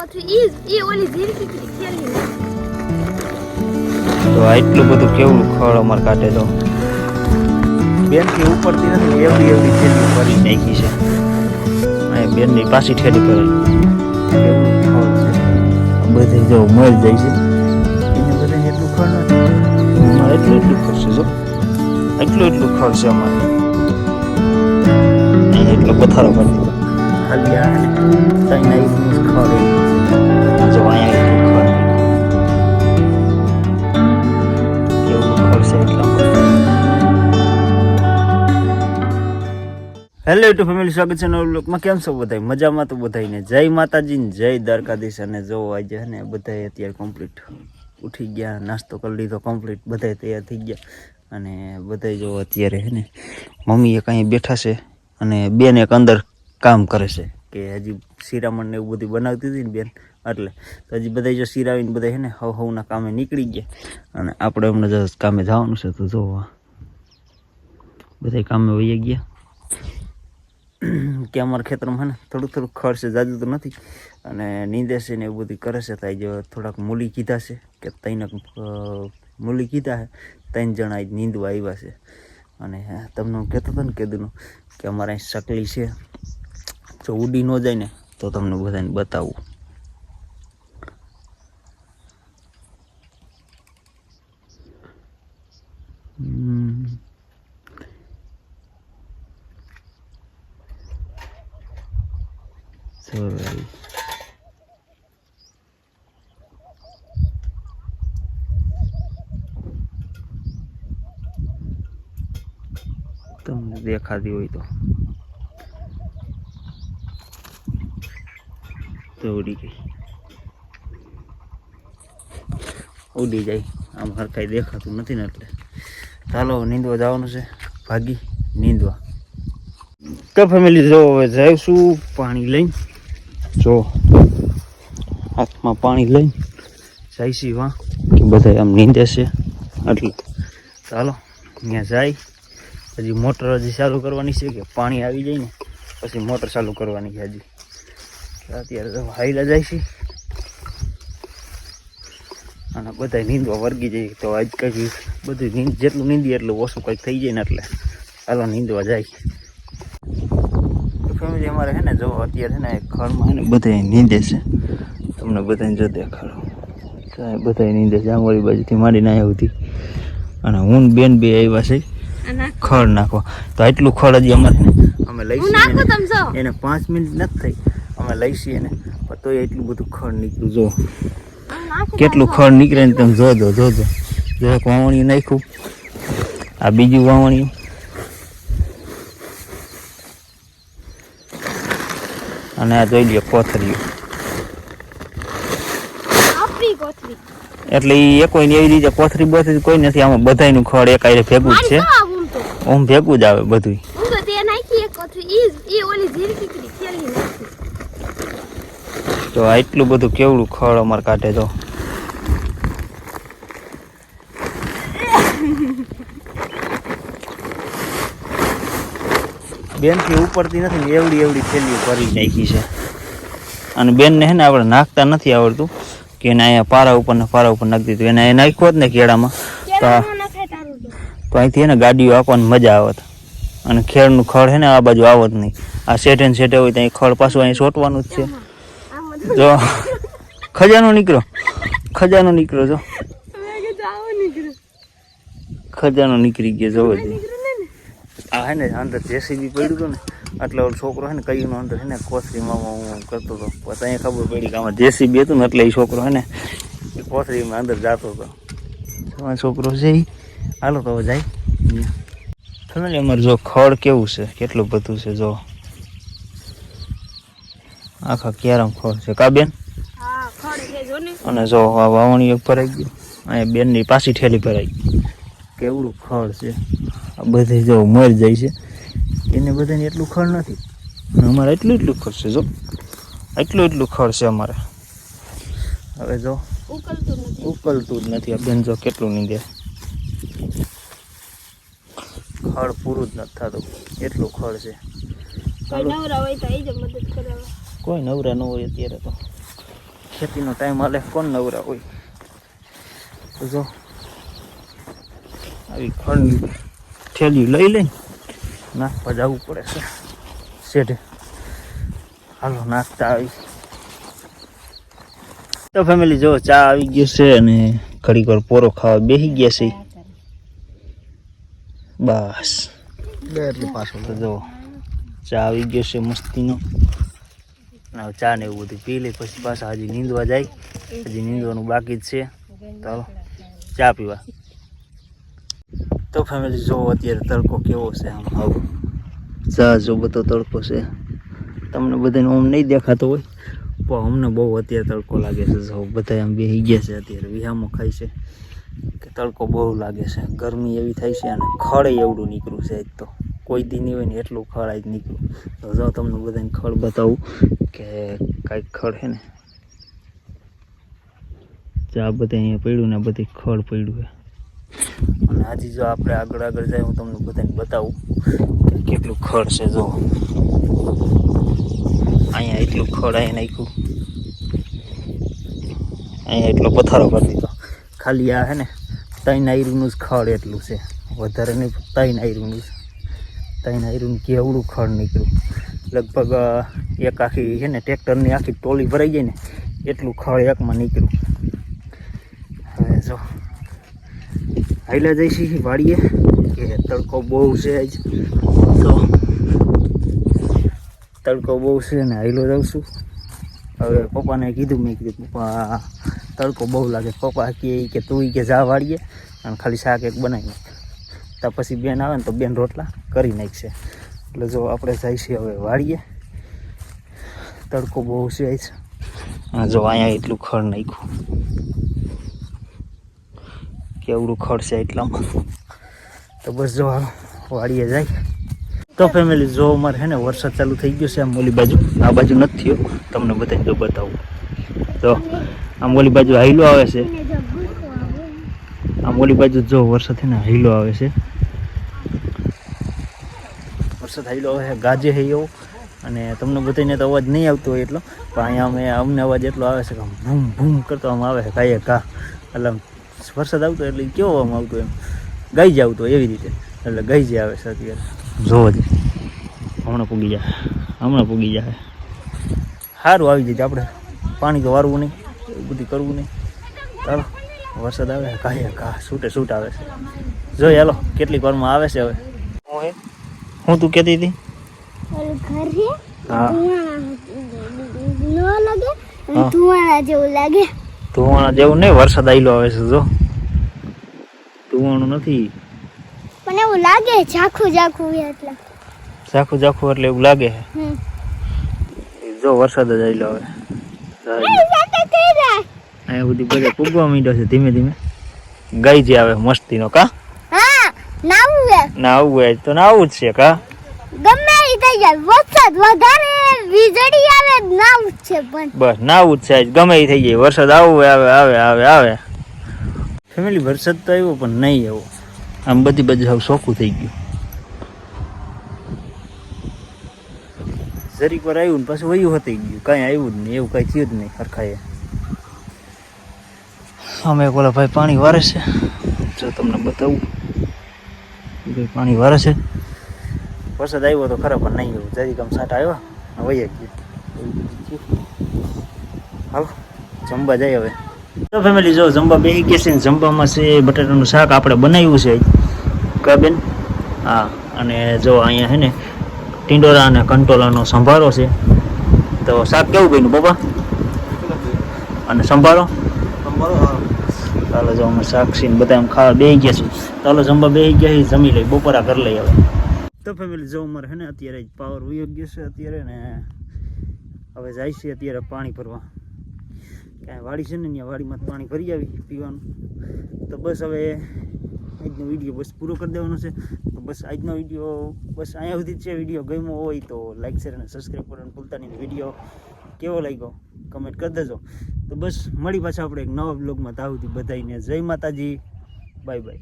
તો આટલું બધું કેવડું ખડ અમારે કાઢે તો બેનથી ઉપરથી નથી એવડી એવડી થેલી ભરી નાખી છે. અહીંયા બેનની પાછી ઠેલી ભરાઈ કેવડું ખડ છે. બધે જો મરી જાય છે એને બધાને એટલું ખડ નથી. અમારે એટલું ખડ છે. જો એટલું ખડ છે અમારે. અહીંયા એટલો પથારો કરી દીધો ખાલી આ ને ખડ જો અહીંયા એટલું ખડ હેલો યુટ્યુબ ફેમિલી, સ્વાગત છે નવા વ્લોગમાં. કેમ છો બધા? મજામાં તો બધાને જય માતાજી ને જય દ્વારકાધીશ. અને જો આજે હે ને બધા અત્યારે કમ્પ્લીટ ઉઠી ગયા, નાસ્તો કરી લીધો કમ્પ્લીટ, બધા તૈયાર થઈ ગયા. અને બધા જો અત્યારે હે ને મમ્મી એક અહીં બેઠા છે અને બેન એક અંદર કામ કરે છે કે હજી શિરામણ ને એવું બધું બનાવતી હતી ને બેન, એટલે તો હજી બધા જો શિરાવીને બધા હે ને હવના કામે નીકળી ગયા. અને આપણે હમણાં જો કામે જવાનું છે. તો જોવા બધા કામે વહી ગયા કે અમારા ખેતરમાં હે ને થોડુંક ખડ છે, જાજુ તો નથી. અને નીંદે છે ને એવું બધું કરે છે. તો જો થોડાક મૂલી કીધા છે કે તૈનક મૂલી કીધા છે. 3 જણા જ નીંદવા આવ્યા છે. અને તમને હું કહેતો હતો ને કીધું કે અમારે અહીં સકલી છે, જો ઉડી ન જાય ને તો તમને બધાને બતાવું. તમને દેખાતી હોય તો ઉડી ગઈ, ઉડી જાય. આમ હરખાઈ દેખાતું નથી ને એટલે ચાલો નીંદવા જવાનું છે. ભાગી નીંદવા. તો ફેમિલી જો હવે જઈશું પાણી લઈને. જો હાથમાં પાણી લઈને જઈશી વાં કે બધા આમ નીંદે છે એટલે ચાલો ત્યાં જાય. હજી મોટર હજી ચાલુ કરવાની છે કે પાણી આવી જાય ને પછી મોટર ચાલુ કરવાની છે. હજી અત્યારે હાઈલા જાય છે અને બધા નીંદવા વર્ગી જાય. તો આજ કંઈક બધું જેટલું નીંદીએ એટલું ઓછું કંઈક થઈ જાય ને એટલે ચાલો નીંદવા જાય. ફેમિલી અમારે છે ને જો અત્યારે છે ને ખડમાં છે ને બધા નીંદે છે. તમને બધાને જો દેખાડો, બધા નીંદે છે આંગળી બાજુથી માંડીને આવ્યા સુધી. અને હું બેન બે આવ્યા છે ખડ નાખવા. તો આટલું ખડ હજી અમારે અમે લઈશું એને 5 મિનિટ નથી થઈ અમે લઈશીએ ને, પણ તોય એટલું બધું ખડ નીકળ્યું. જો કેટલું ખડ નીકળે ને તમે જોજો જો એક વાવણી નાખ્યું, આ બીજું વાવણી, અને આ જોઈ લ્યો કોથરીઓ. એટલે એ કોઈ એવી રીતે કોથરી બોથરી કોઈ નથી. આમાં બધાયનું ખડ એક આરે ભેગું જ છે. ઓમ ભેગું જ આવે બધું. તો આટલું બધું કેવડું ખડ અમારે કાઢે. તો બેનથી ઉપરથી નથી એવડી એવડી થેલીઓ ભરી નાખી છે. અને બેનને હે ને આપણે નાખતા નથી આવડતું કે એને અહીંયા પારા ઉપર નાખી દીધું. એને નાખ્યો જ ને કેળામાં તો અહીંથી એને ગાડીઓ આપવાની મજા આવત. અને ખેડનું ખડ છે ને આ બાજુ આવત નહીં. આ શેઠે ને શેઠે હોય ત્યાં ખડ પાછું અહીં સોટવાનું જ છે. જો ખજાનો નીકળો જો ખજાનો નીકળી ગયો. જોવો આ હે ને અંદર જેસીબી પડ્યું હતું ને એટલે ઓલો છોકરો હે ને કયું અંદર હે ને કોથરીમાં હું કરતો હતો. પછી અહીંયા ખબર પડી કે આમાં જેસીબી હતું ને એટલે એ છોકરો હે ને એ કોથરીમાં અંદર જતો હતો. છોકરો છે એ હાલો તો જાય. ફેમિલી અમારે જો ખડ કેવું છે, કેટલું બધું છે. જો આખા ક્યારામ ખડ છે કા બેન? અને જો આ વાવણી ભરાઈ ગયું. અહીંયા બેનની પાછી ઠેલી ભરાઈ ગઈ. કેવડું ખડ છે. આ બધે જો મરી જાય છે. એને બધાને એટલું ખડ નથી. અમારે એટલું ખડ છે. જો એટલું ખડ છે અમારે. હવે જો ઉકલતું જ નથી. આ બેન જો કેટલું નીંદે. ખડ પૂરું જ નથી થતું એટલું ખડ છે. કોઈ નવરા ન હોય અત્યારે તો ખેતીનો ટાઈમ હાલે કોણ નવરા હોય. તો જો આવી ખંડ થેલી લઈ લઈને નાખવા જવું પડે છે શેઢે. હાલો નાખતા આવી. તો ફેમિલી જો ચા આવી ગયો છે અને ઘડીક વાર પોરો ખાવા બેસી ગયા છે. બસ એટલે પાછો તો જો ચા આવી ગયો છે મસ્તીનો. ચા ને એવું બધું પી લે પછી પાછા હજી નીંદવા જાય. હજી નીંદવાનું બાકી જ છે. ચાલો ચા પીવા. તો ફેમિલી જો અત્યારે તડકો કેવો છે. આમ આવો ચા જો બધો તડકો છે. તમને બધાને આમ નહીં દેખાતો હોય પણ અમને બહુ અત્યારે તડકો લાગે છે. જો બધા આમ બેસી ગયા છે અત્યારે વિહામો ખાય છે કે તડકો બહુ લાગે છે. ગરમી એવી થાય છે અને ખડ એવડું નીકળ્યું છે. આજ તો કોઈ દી નહીં હોય ને એટલું ખડ આજ નીકળ્યું. તો જો તમને બધાને ખડ બતાવું કે કાંઈક ખડ છે ને ચા બધા અહીંયા પડ્યું ને બધી ખડ પડ્યું છે. અને આજે જો આપણે આગળ આગળ જાય હું તમને બધાને બતાવું કે કેટલું ખડ છે. જો અહીંયા એટલું ખડ અહીંયા નાખ્યું. અહીંયા એટલો પથારો કરી દીધો. ખાલી આ છે ને 3 આયરુંનું જ ખડ એટલું છે. વધારે નહીં 3 આયરુંનું છે. 3 આયરુંનું કેવડું ખડ નીકળ્યું. લગભગ એક આખી છે ને ટ્રેક્ટરની આખી ટોલી ભરાઈ જાય ને એટલું ખડ એકમાં નીકળ્યું. હવે જો હાઈલા જઈશી વાડીએ કે તડકો બહુ છે આજ. તો તડકો બહુ છે ને હાઈલો જાઉં છું. હવે પપ્પાને કીધું, મેં કીધું પપ્પા તડકો બહુ લાગે. પપ્પા કે તું કે જા વાડીએ અને ખાલી શાક એક બનાવી નાખ. તો પછી બેન આવે ને તો બેન રોટલા કરી નાખશે. એટલે જો આપણે જઈશું હવે વાડીએ. તડકો બહુ છે આજ. હા જો અહીંયા એટલું ખડ નાખ્યું. કેવડું ખડ છે એટલામાં. તો બસ જો વાડીએ જાય. તો ફેમિલી જો અમારે છે ને વરસાદ ચાલુ થઈ ગયો છે. આમ ઓલી બાજુ, આ બાજુ નથી થયો. તમને બધાને જો બતાવું. તો આમ ઓલી બાજુ હાઈલો આવે છે. આમ ઓલી બાજુ જો વરસાદ છે ને હાઈલો આવે છે. વરસાદ હાઈલો આવે છે, ગાજે છે એવો. અને તમને બધાને તો અવાજ નહીં આવતો હોય એટલો, પણ અહીંયા અમને અવાજ એટલો આવે છે કે ભૂમ ભૂમ કરતો આમ આવે છે. કાંઈ ઘા એટલે વરસાદ આવતો એટલે કેવો આમ આવતો એમ ગાઈ જ આવતો એવી રીતે. એટલે ગાઈ જ આવે છે અત્યારે. જોવો જ હમણાં પૂગી જાય. સારું આવી જાય. આપણે પાણી તો વારવું નહીં, એવું બધું કરવું નહીં. ચાલો વરસાદ આવે છે, ઘા છૂટે છૂટ આવે છે. જોઈ હાલો કેટલીક વારમાં આવે છે. હવે હું તું કહેતી હતી હા ધુવાણા જેવું નહીં. વરસાદ આવેલો આવે છે. જો ધુવાણું નથી પણ એવું લાગે ઝાખું ઝાખું એટલે એવું લાગે છે. જો વરસાદ જ આવેલો હવે. અહીંયા બધી બધે પૂગવા માંડ્યો છે ધીમે ધીમે. ગાય જે આવે મસ્તીનો કા. હા નાવું હોય તો નાવું જ છે કા. ગમે ઈ થઈ જાય. વરસાદ વધારે વીજળી આવે નાવું જ છે. પણ બસ નાવું જ છે. ગમે ઈ થઈ જાય. વરસાદ આવે. ફેમિલી વરસાદ તો આવ્યો પણ નહીં આવ્યો. આમ બધી બાજુ હવે ચોખ્ખું થઈ ગયું. જરીક વાર આવ્યું ને પાછું વયું થઈ ગયું. કાંઈ આવ્યું જ નહીં. એવું કાંઈ થયું જ નહીં સરખાએ. અમે ઓલા ભાઈ પાણી વારે છે. જો તમને બતાવું પાણી વારે છે. વરસાદ આવ્યો તો ખરા પણ નહીં આવ્યું. જરીક આમ છાંટા આવ્યા વહી ગયું. હાલો જમવા જાય હવે. તો ફેમિલી જો જમવા બેસી ગયા છે ને જમવામાં છે બટાટાનું શાક આપણે બનાવ્યું છે કા બેન. હા અને જો અહીંયા છે ને ટીંડોરા અને કંટોલાનો સંભારો છે. તો શાક કેવું બન્યું પપ્પા? અને સંભારો? ચાલો જો અમે શાક છે ને બધા આમ ખાવા બેસી ગયા છે. ચાલો જમવા બેસી ગયા છે. જમી લઈ બપોરા કરી લઈ હવે. તો ફેમિલી જો અમારે છે ને અત્યારે પાવર વયો ગયો છે અત્યારે ને હવે જાય છે અત્યારે પાણી ભરવા. કાંઈ વાડી છે ને ત્યાં વાડીમાં પાણી ભરી આવી પીવાનું. તો બસ હવે આજનો વિડીયો બસ પૂરો કરી દેવાનો છે. તો બસ આજનો વિડીયો બસ અહીંયા સુધી જ છે. વિડીયો ગમ્યો હોય તો લાઈક શેર અને સબસ્ક્રાઈબ કરવાનું ભૂલતા નહીં. વિડીયો કેવો લાગ્યો કમેન્ટ કરી દેજો. તો બસ મળી પાછા આપણે એક નવા બ્લોગમાં. ત્યાં સુધી બધાને જય માતાજી. Bye bye.